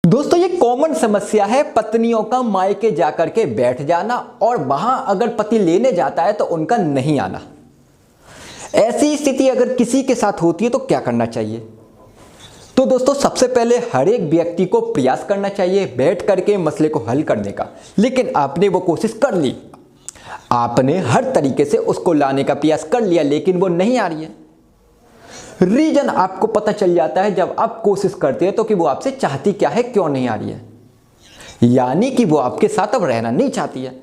दोस्तों ये कॉमन समस्या है पत्नियों का मायके जाकर के बैठ जाना और वहां अगर पति लेने जाता है तो उनका नहीं आना। ऐसी स्थिति अगर किसी के साथ होती है तो क्या करना चाहिए? तो दोस्तों सबसे पहले हर एक व्यक्ति को प्रयास करना चाहिए बैठ करके मसले को हल करने का। लेकिन आपने वो कोशिश कर ली, आपने हर तरीके से उसको लाने का प्रयास कर लिया, लेकिन वो नहीं आ रही है। रीजन आपको पता चल जाता है जब आप कोशिश करते हैं तो कि वो आपसे चाहती क्या है, क्यों नहीं आ रही है। यानी कि वो आपके साथ अब रहना नहीं चाहती है।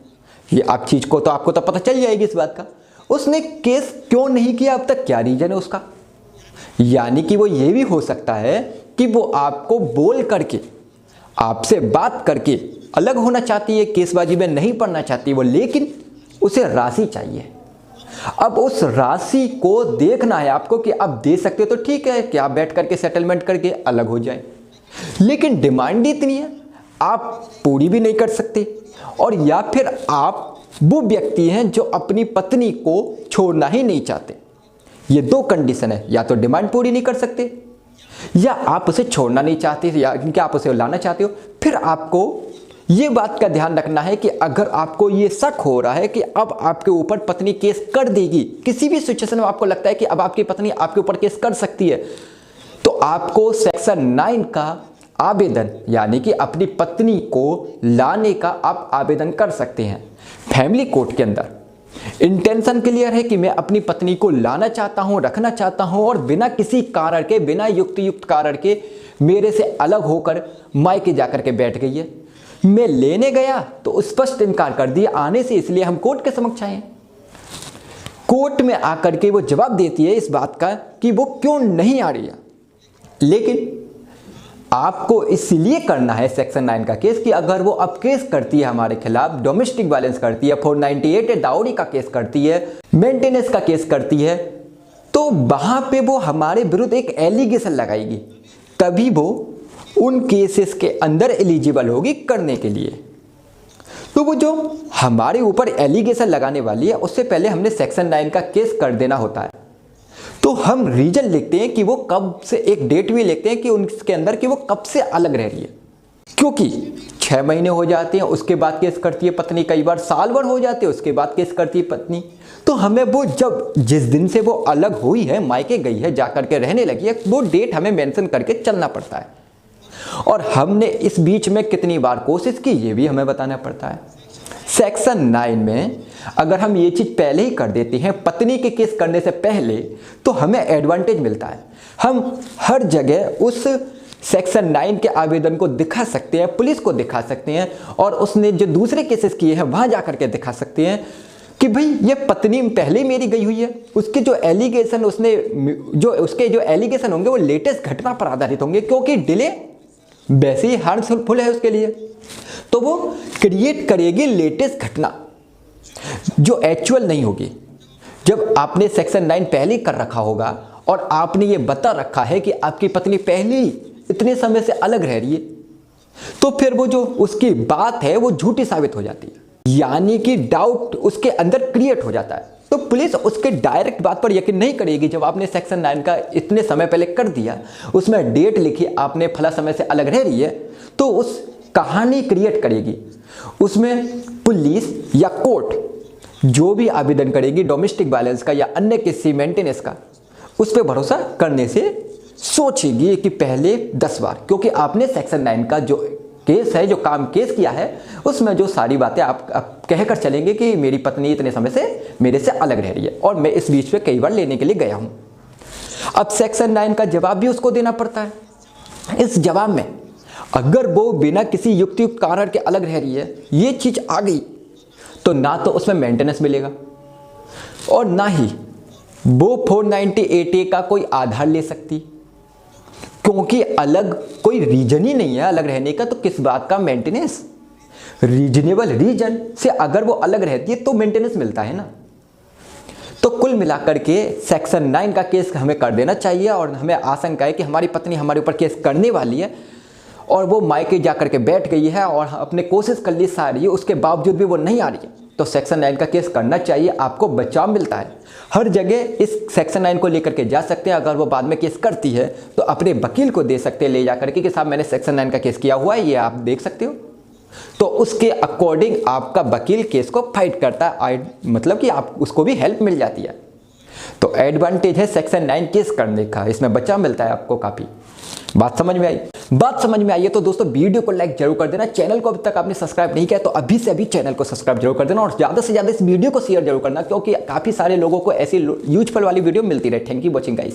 ये आप चीज को तो आपको तो पता चल जाएगी इस बात का। उसने केस क्यों नहीं किया अब तक, क्या रीजन है उसका। यानी कि वो ये भी हो सकता है कि वो आपको बोल करके, आपसे बात करके अलग होना चाहती है, केसबाजी में नहीं पड़ना चाहती वो, लेकिन उसे राशि चाहिए। अब उस राशि को देखना है आपको कि आप दे सकते हो तो ठीक है कि आप बैठ करके सेटलमेंट करके अलग हो जाए, लेकिन डिमांड इतनी है आप पूरी भी नहीं कर सकते। और या फिर आप वो व्यक्ति हैं जो अपनी पत्नी को छोड़ना ही नहीं चाहते। ये दो कंडीशन है, या तो डिमांड पूरी नहीं कर सकते या आप उसे छोड़ना नहीं चाहते, या क्योंकि आप उसे लाना चाहते हो। फिर आपको ये बात का ध्यान रखना है कि अगर आपको ये शक हो रहा है कि अब आपके ऊपर पत्नी केस कर देगी, किसी भी सिचुएशन में आपको लगता है कि अब आपकी पत्नी आपके ऊपर केस कर सकती है, तो आपको सेक्शन 9 का आवेदन, यानी कि अपनी पत्नी को लाने का आप आवेदन कर सकते हैं फैमिली कोर्ट के अंदर। इंटेंशन क्लियर है कि मैं अपनी पत्नी को लाना चाहता हूं, रखना चाहता हूं, और बिना किसी कारण के, बिना युक्त कारण के मेरे से अलग होकर मायके जाकर के बैठ गई है। मैं लेने गया तो स्पष्ट इनकार कर दिया आने से, इसलिए हम कोर्ट के समक्ष आए। कोर्ट में आकर के वो जवाब देती है इस बात का कि वो क्यों नहीं आ रही है। लेकिन आपको इसलिए करना है सेक्शन 9 का केस कि अगर वो अब केस करती है हमारे खिलाफ, डोमेस्टिक वायलेंस करती है, 498 दाऊरी का केस करती है, मेंटेनेंस का केस करती है, तो वहां पे वो हमारे विरुद्ध एक एलिगेशन लगाएगी, तभी वो उन केसेस के अंदर एलिजिबल होगी करने के लिए। तो वो जो हमारे ऊपर एलिगेशन लगाने वाली है उससे पहले हमने सेक्शन 9 का केस कर देना होता है। तो हम रीजन लिखते हैं कि वो कब से, एक डेट भी लिखते हैं कि उनके अंदर कि वो कब से अलग रह रही है, क्योंकि 6 महीने हो जाते हैं उसके बाद केस करती है पत्नी, कई बार साल भर हो जाते हैं उसके बाद केस करती है पत्नी। तो हमें वो जब जिस दिन से वो अलग हुई है, मायके गई है, जाकर के रहने लगी है, वो डेट हमें मेंशन करके चलना पड़ता है। और हमने इस बीच में कितनी बार कोशिश की ये भी हमें बताना पड़ता है। सेक्शन 9 में अगर हम ये चीज पहले ही कर देते हैं पत्नी के केस करने से पहले, तो हमें एडवांटेज मिलता है। हम हर जगह उस सेक्शन 9 के आवेदन को दिखा सकते हैं, पुलिस को दिखा सकते हैं, और उसने जो दूसरे केसेस किए हैं वहां जाकर के दिखा सकते हैं कि भाई ये पत्नी पहले मेरी गई हुई है, उसके जो एलिगेशन उसके जो एलिगेशन होंगे वो लेटेस्ट घटना पर आधारित होंगे, क्योंकि डिले वैसे ही हार्मफुल है उसके लिए। तो वो क्रिएट करेगी लेटेस्ट घटना जो एक्चुअल नहीं होगी। जब आपने सेक्शन 9 पहले कर रखा होगा और आपने ये बता रखा है कि आपकी पत्नी पहले ही इतने समय से अलग रह रही है, तो फिर वो जो उसकी बात है वो झूठी साबित हो जाती है, यानी कि डाउट उसके अंदर क्रिएट हो जाता है। तो पुलिस उसके डायरेक्ट बात पर यकीन नहीं करेगी। जब आपने सेक्शन 9 का इतने समय पहले कर दिया, उसमें डेट लिखी आपने फला समय से अलग रह रही है, तो उस कहानी क्रिएट करेगी। उसमें पुलिस या कोर्ट जो भी आवेदन करेगी डोमेस्टिक वायलेंस का या अन्य किसी मेंटेनेंस का, उस पर भरोसा करने से सोचेगी कि पहले 10 बार, क्योंकि आपने सेक्शन 9 का जो केस है, जो काम केस किया है, उसमें जो सारी बातें आप कहकर चलेंगे कि मेरी पत्नी इतने समय से मेरे से अलग रह रही है और मैं इस बीच में कई बार लेने के लिए गया हूं। अब सेक्शन 9 का जवाब भी उसको देना पड़ता है। इस जवाब में अगर वो बिना किसी युक्त कारण के अलग रह रही है, ये चीज आ गई, तो ना तो उसमें मेंटेनेंस मिलेगा और ना ही वो 498A का कोई आधार ले सकती, क्योंकि अलग कोई रीजन ही नहीं है अलग रहने का, तो किस बात का मेंटेनेंस। रीजनेबल रीजन से अगर वो अलग रहती है तो मेंटेनेंस मिलता है ना। तो कुल मिलाकर के सेक्शन 9 का केस हमें कर देना चाहिए, और हमें आशंका है कि हमारी पत्नी हमारे ऊपर केस करने वाली है और वो मायके जाकर के बैठ गई है और अपने कोशिश कर ली सारी, उसके बावजूद भी वो नहीं आ रही है। तो सेक्शन 9 का केस करना चाहिए, आपको बचाव मिलता है। हर जगह इस सेक्शन 9 को लेकर के जा सकते हैं। अगर वो बाद में केस करती है तो अपने वकील को दे सकते हैं ले जाकर के कि साहब मैंने सेक्शन 9 का केस किया हुआ है, ये आप देख सकते हो। तो उसके अकॉर्डिंग आपका वकील केस को फाइट करता है, मतलब कि आप उसको भी हेल्प मिल जाती है। तो एडवांटेज है सेक्शन 9 केस करने का, इसमें बचाव मिलता है आपको काफ़ी। बात समझ में आई? बात समझ में आई है तो दोस्तों वीडियो को लाइक जरूर कर देना। चैनल को अभी तक आपने सब्सक्राइब नहीं किया तो अभी से अभी चैनल को सब्सक्राइब जरूर कर देना और ज़्यादा से ज़्यादा इस वीडियो को शेयर जरूर करना, क्योंकि काफ़ी सारे लोगों को ऐसी यूजफुल वाली वीडियो मिलती रहे। Thank you watching guys.